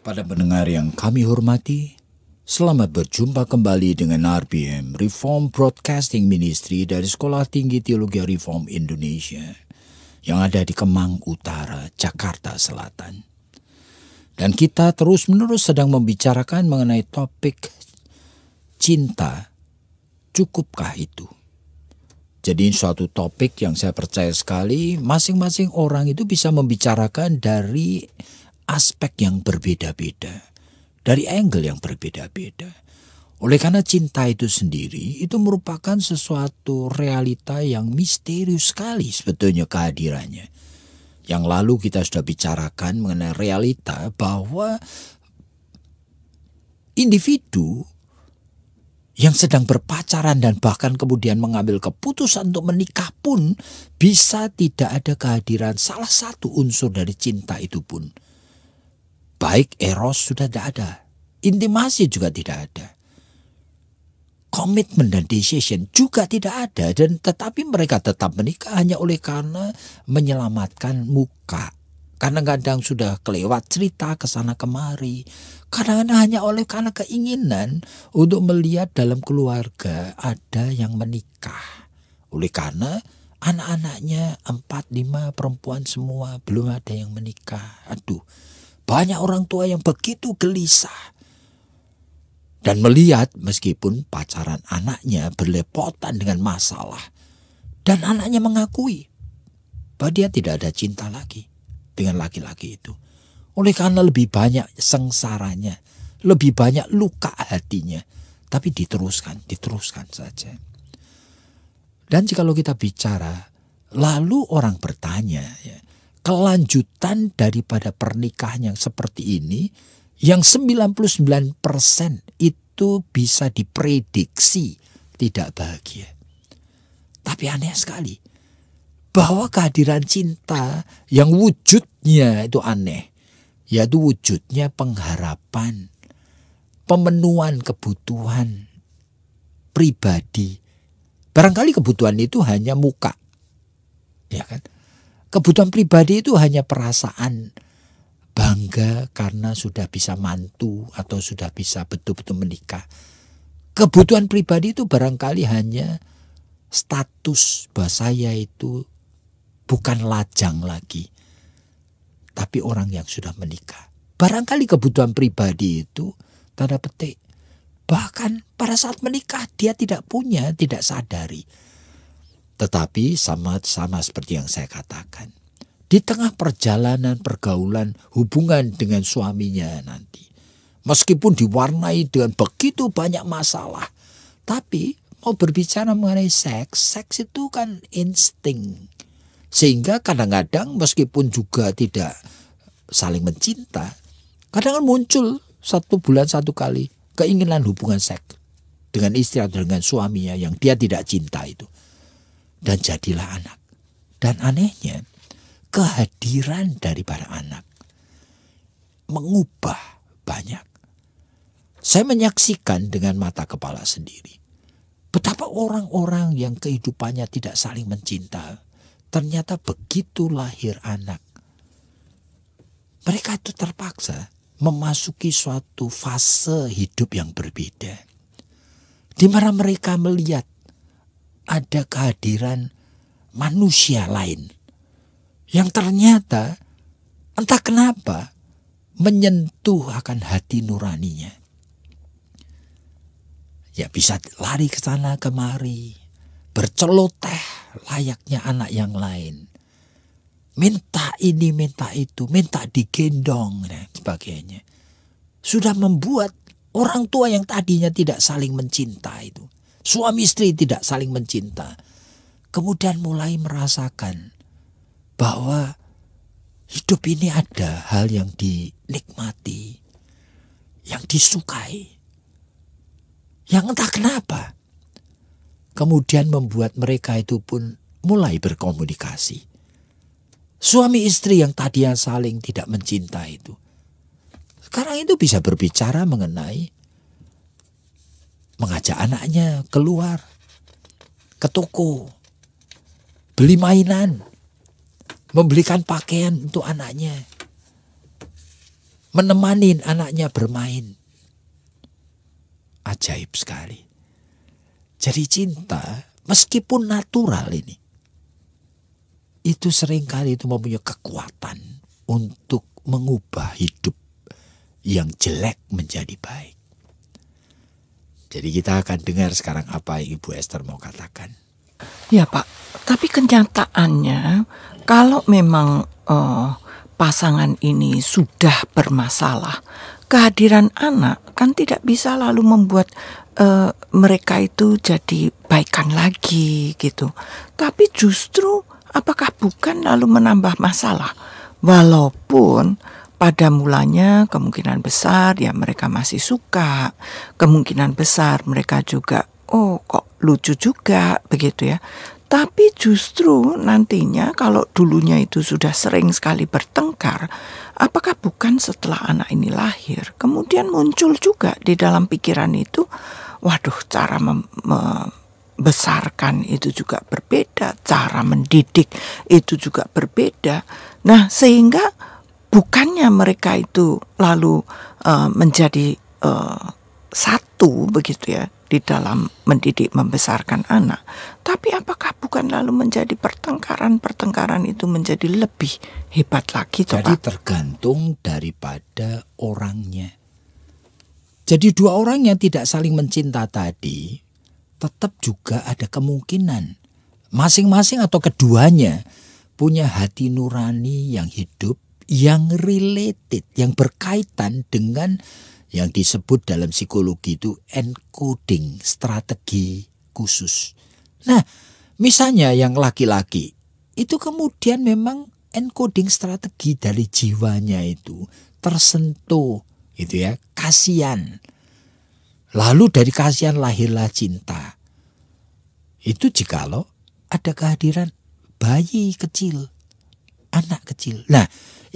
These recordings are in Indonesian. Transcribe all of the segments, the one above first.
Para pendengar yang kami hormati, selamat berjumpa kembali dengan RBM, Reform Broadcasting Ministry dari Sekolah Tinggi Teologi Reform Indonesia yang ada di Kemang Utara, Jakarta Selatan. Dan kita terus-menerus sedang membicarakan mengenai topik cinta, cukupkah itu? Jadi suatu topik yang saya percaya sekali masing-masing orang itu bisa membicarakan dari aspek yang berbeda-beda, dari angle yang berbeda-beda. Oleh karena cinta itu sendiri itu merupakan sesuatu realita yang misterius sekali sebetulnya kehadirannya. Yang lalu kita sudah bicarakan mengenai realita bahwa individu yang sedang berpacaran dan bahkan kemudian mengambil keputusan untuk menikah pun bisa tidak ada kehadiran salah satu unsur dari cinta itu pun. Baik eros sudah tidak ada, intimasi juga tidak ada, komitmen dan decision juga tidak ada, dan tetapi mereka tetap menikah hanya oleh karena menyelamatkan muka. Kadang-kadang sudah kelewat cerita ke sana kemari, kadang-kadang hanya oleh karena keinginan untuk melihat dalam keluarga ada yang menikah. Oleh karena anak-anaknya 4-5 perempuan semua, belum ada yang menikah. Aduh. Banyak orang tua yang begitu gelisah dan melihat meskipun pacaran anaknya berlepotan dengan masalah dan anaknya mengakui bahwa dia tidak ada cinta lagi dengan laki-laki itu. Oleh karena lebih banyak sengsaranya, lebih banyak luka hatinya, tapi diteruskan saja. Dan jikalau kita bicara, lalu orang bertanya, ya, kelanjutan daripada pernikahan yang seperti ini, yang 99% itu bisa diprediksi tidak bahagia. Tapi aneh sekali, bahwa kehadiran cinta yang wujudnya itu aneh, yaitu wujudnya pengharapan, pemenuhan kebutuhan pribadi. Barangkali kebutuhan itu hanya muka, ya kan? Kebutuhan pribadi itu hanya perasaan bangga karena sudah bisa mantu atau sudah bisa betul-betul menikah. Kebutuhan pribadi itu barangkali hanya status bahwa saya itu bukan lajang lagi, tapi orang yang sudah menikah. Barangkali kebutuhan pribadi itu tanda petik, bahkan pada saat menikah dia tidak punya, tidak sadari. Tetapi sama seperti yang saya katakan, di tengah perjalanan pergaulan hubungan dengan suaminya nanti, meskipun diwarnai dengan begitu banyak masalah, tapi mau berbicara mengenai seks itu kan insting. Sehingga kadang-kadang meskipun juga tidak saling mencinta, kadang-kadang muncul 1 bulan 1 kali keinginan hubungan seks dengan istri atau dengan suaminya yang dia tidak cinta itu. Dan jadilah anak. Dan anehnya, kehadiran daripada anak mengubah banyak. Saya menyaksikan dengan mata kepala sendiri betapa orang-orang yang kehidupannya tidak saling mencinta, ternyata begitu lahir anak, mereka itu terpaksa memasuki suatu fase hidup yang berbeda, di mana mereka melihat ada kehadiran manusia lain yang ternyata entah kenapa menyentuh akan hati nuraninya. Ya bisa lari ke sana kemari, berceloteh layaknya anak yang lain. Minta ini, minta itu, minta digendong dan sebagainya. Sudah membuat orang tua yang tadinya tidak saling mencinta itu, suami istri tidak saling mencinta, kemudian mulai merasakan bahwa hidup ini ada hal yang dinikmati, yang disukai. yang entah kenapa kemudian membuat mereka itu pun mulai berkomunikasi. Suami istri yang tadinya saling tidak mencinta itu, sekarang itu bisa berbicara mengenai mengajak anaknya keluar ke toko, beli mainan, membelikan pakaian untuk anaknya, menemani anaknya bermain. Ajaib sekali. Jadi cinta meskipun natural ini, itu seringkali itu mempunyai kekuatan untuk mengubah hidup yang jelek menjadi baik. Jadi kita akan dengar sekarang apa yang Ibu Esther mau katakan. Ya Pak, tapi kenyataannya kalau memang pasangan ini sudah bermasalah, kehadiran anak kan tidak bisa lalu membuat mereka itu jadi baikan lagi gitu. Tapi justru apakah bukan lalu menambah masalah? Walaupun pada mulanya kemungkinan besar ya mereka masih suka, kemungkinan besar mereka juga kok lucu juga begitu ya. Tapi justru nantinya kalau dulunya itu sudah sering sekali bertengkar, apakah bukan setelah anak ini lahir kemudian muncul juga di dalam pikiran itu, waduh, cara membesarkan itu juga berbeda, cara mendidik itu juga berbeda. Nah, sehingga bukannya mereka itu lalu menjadi satu begitu ya di dalam mendidik membesarkan anak, tapi apakah bukan lalu menjadi pertengkaran itu menjadi lebih hebat lagi? Jadi tergantung daripada orangnya. Jadi dua orang yang tidak saling mencinta tadi tetap juga ada kemungkinan masing-masing atau keduanya punya hati nurani yang hidup, yang related, yang berkaitan dengan yang disebut dalam psikologi itu encoding, strategi khusus. Nah, misalnya yang laki-laki itu kemudian memang encoding strategi dari jiwanya itu tersentuh, itu ya, kasihan. Lalu dari kasihan lahirlah cinta. Itu jikalau ada kehadiran bayi kecil, anak kecil. Nah,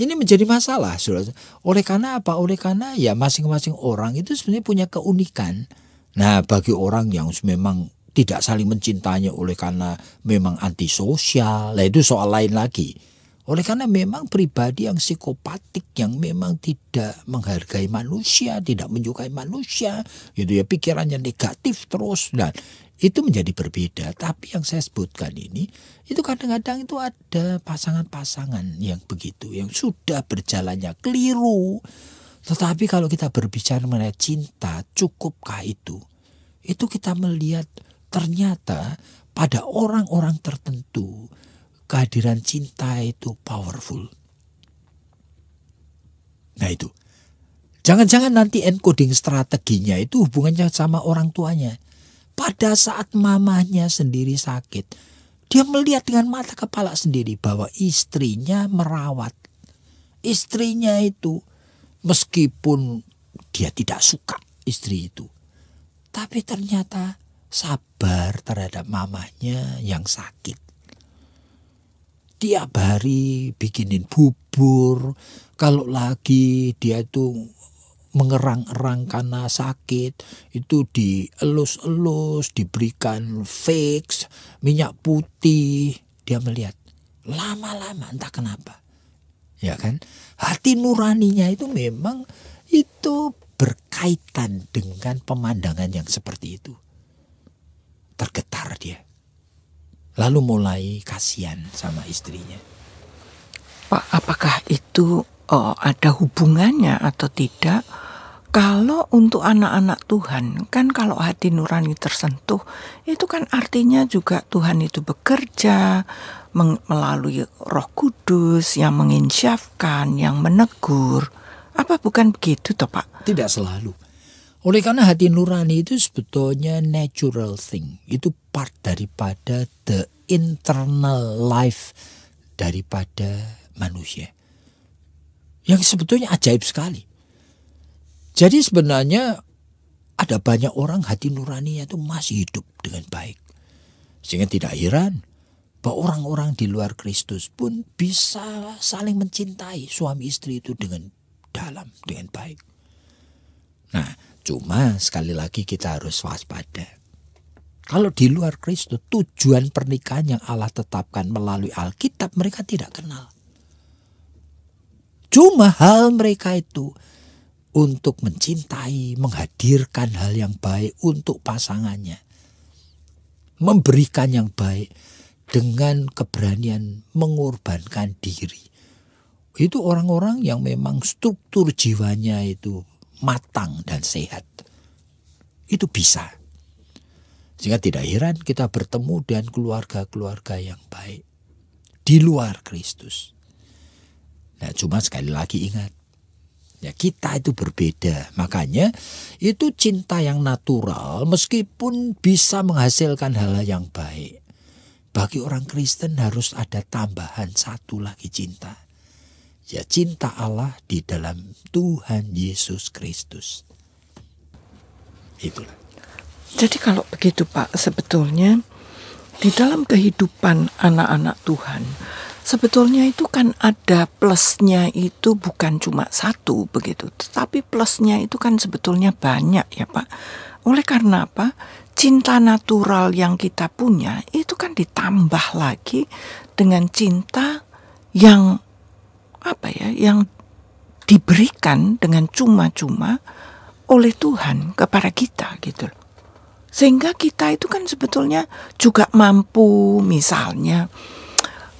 ini menjadi masalah, saudara. Oleh karena apa? Oleh karena ya masing-masing orang itu sebenarnya punya keunikan. Nah, bagi orang yang memang tidak saling mencintainya oleh karena memang antisosial, lah itu soal lain lagi. Oleh karena memang pribadi yang psikopatik, yang memang tidak menghargai manusia, tidak menyukai manusia, gitu ya, pikirannya negatif terus. Dan itu menjadi berbeda. Tapi yang saya sebutkan ini, itu kadang-kadang itu ada pasangan-pasangan yang begitu, yang sudah berjalannya keliru. Tetapi kalau kita berbicara mengenai cinta, cukupkah itu? Itu kita melihat ternyata pada orang-orang tertentu, kehadiran cinta itu powerful. Nah itu, jangan-jangan nanti encoding strateginya itu hubungannya sama orang tuanya. Pada saat mamanya sendiri sakit, dia melihat dengan mata kepala sendiri bahwa istrinya merawat. Istrinya itu meskipun dia tidak suka istri itu, tapi ternyata sabar terhadap mamanya yang sakit. Tiap hari bikinin bubur, kalau lagi dia itu mengerang-erang karena sakit, itu dielus-elus, diberikan fix, minyak putih. Dia melihat lama-lama entah kenapa, ya kan, hati nuraninya itu memang itu berkaitan dengan pemandangan yang seperti itu. Tergetar dia, lalu mulai kasihan sama istrinya. Pak, apakah itu ada hubungannya atau tidak? Kalau untuk anak-anak Tuhan, kan kalau hati nurani tersentuh, itu kan artinya juga Tuhan itu bekerja melalui Roh Kudus yang menginsyafkan, yang menegur. Apa bukan begitu toh Pak? Tidak selalu. Oleh karena hati nurani itu sebetulnya natural thing. Itu part daripada the internal life daripada manusia. Yang sebetulnya ajaib sekali. Jadi sebenarnya ada banyak orang hati nuraninya itu masih hidup dengan baik. Sehingga tidak heran bahwa orang-orang di luar Kristus pun bisa saling mencintai suami istri itu dengan dalam, dengan baik. Nah, cuma sekali lagi kita harus waspada. Kalau di luar Kristus, tujuan pernikahan yang Allah tetapkan melalui Alkitab mereka tidak kenal. Cuma hal mereka itu untuk mencintai, menghadirkan hal yang baik untuk pasangannya. Memberikan yang baik dengan keberanian mengorbankan diri. Itu orang-orang yang memang struktur jiwanya itu matang dan sehat. Itu bisa. Sehingga tidak heran kita bertemu dengan keluarga-keluarga yang baik di luar Kristus. Nah, cuma sekali lagi ingat, ya kita itu berbeda. Makanya itu cinta yang natural meskipun bisa menghasilkan hal yang baik. Bagi orang Kristen harus ada tambahan satu lagi cinta. Ya cinta Allah di dalam Tuhan Yesus Kristus. Itulah. Jadi kalau begitu Pak, sebetulnya di dalam kehidupan anak-anak Tuhan, sebetulnya itu kan ada plusnya itu bukan cuma satu begitu. Tetapi plusnya itu kan sebetulnya banyak ya Pak. Oleh karena apa? Cinta natural yang kita punya itu kan ditambah lagi dengan cinta yang yang diberikan dengan cuma-cuma oleh Tuhan kepada kita gitu loh. Sehingga kita itu kan sebetulnya juga mampu misalnya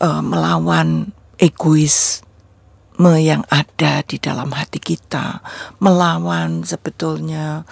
melawan egoisme yang ada di dalam hati kita, melawan sebetulnya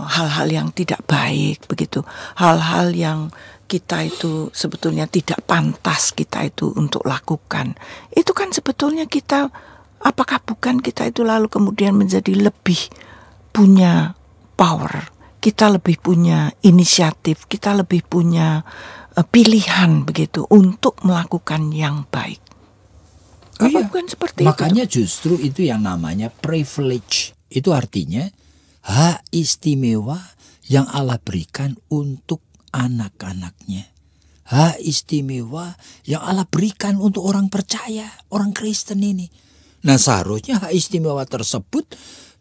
hal-hal yang tidak baik begitu, hal-hal yang kita itu sebetulnya tidak pantas kita itu untuk lakukan. Itu kan sebetulnya kita, apakah bukan kita itu lalu kemudian menjadi lebih punya power, kita lebih punya inisiatif, kita lebih punya pilihan begitu untuk melakukan yang baik. Iya. Bukan seperti Makanya itu? justru itu yang namanya privilege. Itu artinya hak istimewa yang Allah berikan untuk anak-anaknya. Hak istimewa yang Allah berikan untuk orang percaya, orang Kristen ini. Nah, seharusnya hak istimewa tersebut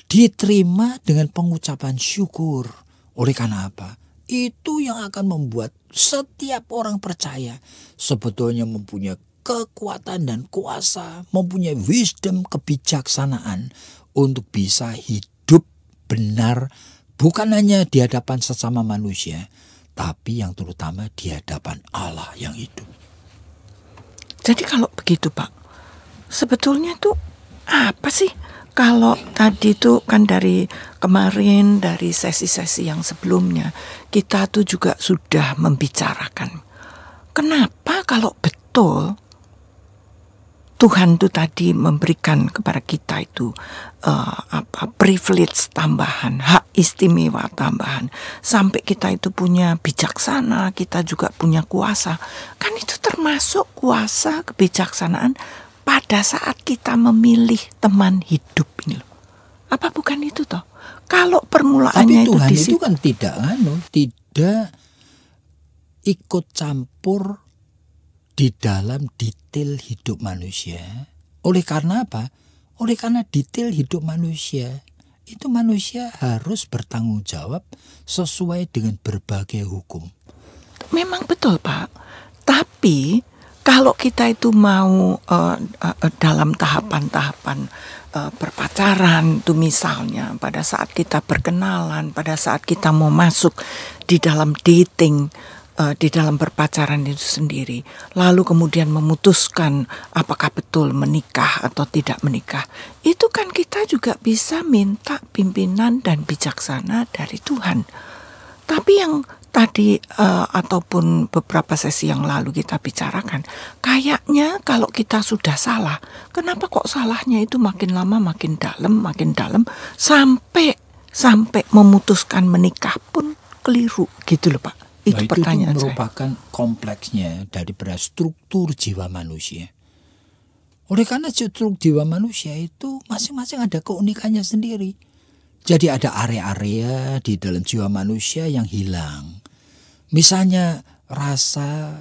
diterima dengan pengucapan syukur. Oleh karena apa? Itu yang akan membuat setiap orang percaya sebetulnya mempunyai kekuatan dan kuasa, mempunyai wisdom, kebijaksanaan untuk bisa hidup benar, bukan hanya di hadapan sesama manusia, tapi yang terutama di hadapan Allah yang hidup. Jadi kalau begitu Pak, sebetulnya tuh apa sih? Kalau tadi tuh kan dari kemarin, dari sesi-sesi yang sebelumnya, kita tuh juga sudah membicarakan. Kenapa kalau betul Tuhan tuh tadi memberikan kepada kita itu privilege tambahan, hak istimewa tambahan, sampai kita itu punya bijaksana, kita juga punya kuasa. Kan itu termasuk kuasa kebijaksanaan pada saat kita memilih teman hidup ini loh. Apa bukan itu toh? Kalau permulaannya tapi Tuhan itu kan tidak ikut campur di dalam detail hidup manusia. Oleh karena apa? Oleh karena detail hidup manusia, itu manusia harus bertanggung jawab sesuai dengan berbagai hukum. Memang betul Pak. Tapi kalau kita itu mau dalam tahapan-tahapan berpacaran itu misalnya pada saat kita berkenalan, pada saat kita mau masuk di dalam dating, di dalam berpacaran itu sendiri, lalu kemudian memutuskan apakah betul menikah atau tidak menikah, itu kan kita juga bisa minta pimpinan dan bijaksana dari Tuhan. Tapi yang tadi ataupun beberapa sesi yang lalu kita bicarakan, kayaknya kalau kita sudah salah, kenapa kok salahnya itu makin lama makin dalam sampai memutuskan menikah pun keliru gitu loh Pak. Itu pertanyaan itu saya. merupakan kompleksnya daripada struktur jiwa manusia. Oleh karena struktur jiwa manusia itu masing-masing ada keunikannya sendiri. Jadi ada area-area di dalam jiwa manusia yang hilang. Misalnya rasa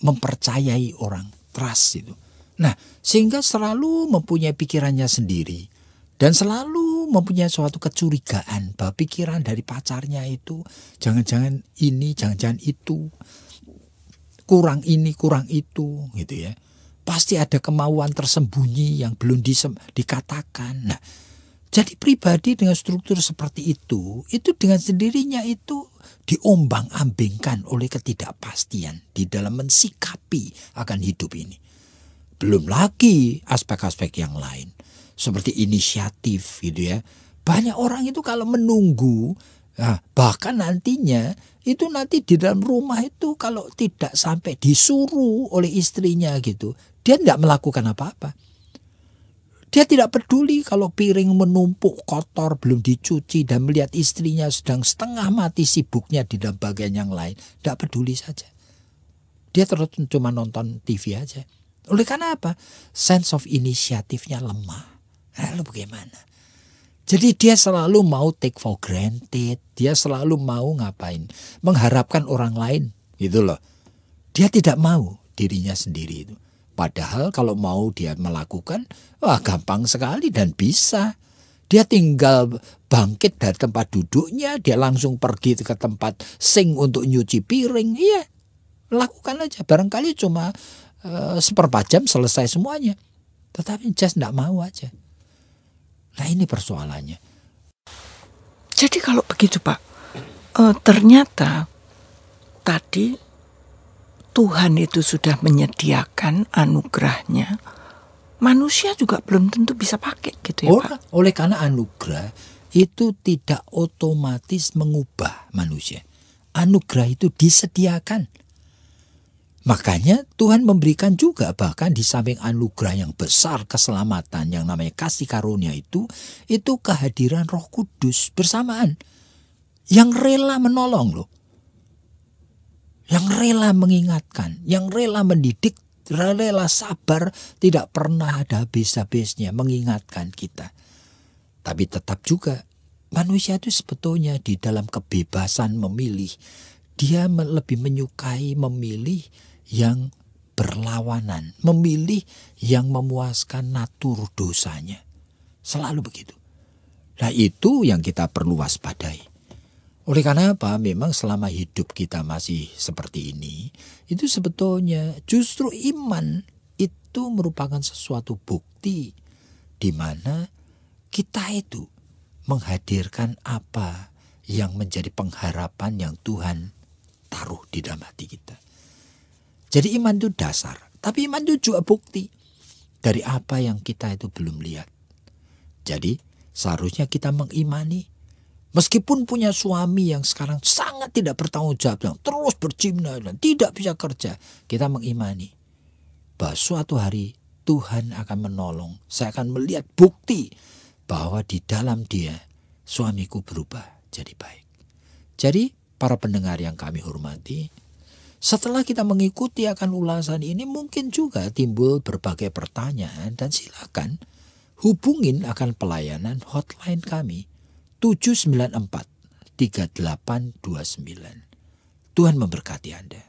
mempercayai orang, trust itu. Nah, sehingga selalu mempunyai pikirannya sendiri. Dan selalu mempunyai suatu kecurigaan bahwa pikiran dari pacarnya itu jangan-jangan ini, jangan-jangan itu. Kurang ini, kurang itu gitu ya. Pasti ada kemauan tersembunyi yang belum dikatakan. Nah, jadi pribadi dengan struktur seperti itu dengan sendirinya itu diombang-ambingkan oleh ketidakpastian di dalam mensikapi akan hidup ini. Belum lagi aspek-aspek yang lain seperti inisiatif gitu ya. Banyak orang itu kalau menunggu, bahkan nantinya itu nanti di dalam rumah itu kalau tidak sampai disuruh oleh istrinya gitu, dia tidak melakukan apa-apa. Dia tidak peduli kalau piring menumpuk kotor belum dicuci dan melihat istrinya sedang setengah mati sibuknya di dalam bagian yang lain. Tidak peduli saja. Dia terus cuma nonton TV aja. Oleh karena apa? Sense of inisiatifnya lemah. Lalu bagaimana? Jadi dia selalu mau take for granted. Dia selalu mau ngapain? Mengharapkan orang lain gitu loh. Dia tidak mau dirinya sendiri itu. Padahal kalau mau dia melakukan, gampang sekali dan bisa. Dia tinggal bangkit dari tempat duduknya, dia langsung pergi ke tempat sink untuk nyuci piring. Iya, lakukan aja. Barangkali cuma seperempat jam selesai semuanya. Tetapi just tidak mau aja. Nah ini persoalannya. Jadi kalau begitu Pak, ternyata tadi Tuhan itu sudah menyediakan anugerahnya. Manusia juga belum tentu bisa pakai gitu ya Pak. Oleh karena anugerah itu tidak otomatis mengubah manusia. Anugerah itu disediakan. Makanya Tuhan memberikan juga bahkan di samping anugerah yang besar keselamatan yang namanya kasih karunia itu kehadiran Roh Kudus bersamaan. Yang rela menolong loh. Yang rela mengingatkan, yang rela mendidik, rela sabar, tidak pernah ada habis-habisnya mengingatkan kita. Tapi tetap juga manusia itu sebetulnya di dalam kebebasan memilih. Dia lebih menyukai memilih yang berlawanan, memilih yang memuaskan natur dosanya. Selalu begitu. Nah itu yang kita perlu waspadai. Oleh karena apa? Memang selama hidup kita masih seperti ini, itu sebetulnya justru iman itu merupakan sesuatu bukti di mana kita itu menghadirkan apa yang menjadi pengharapan yang Tuhan taruh di dalam hati kita. Jadi iman itu dasar, tapi iman itu juga bukti dari apa yang kita itu belum lihat. Jadi seharusnya kita mengimani. Meskipun punya suami yang sekarang sangat tidak bertanggung jawab, yang terus berjimna dan tidak bisa kerja, kita mengimani bahwa suatu hari Tuhan akan menolong. Saya akan melihat bukti bahwa di dalam dia suamiku berubah jadi baik. Jadi para pendengar yang kami hormati, setelah kita mengikuti akan ulasan ini mungkin juga timbul berbagai pertanyaan dan silakan hubungin akan pelayanan hotline kami 794-3829. Tuhan memberkati Anda.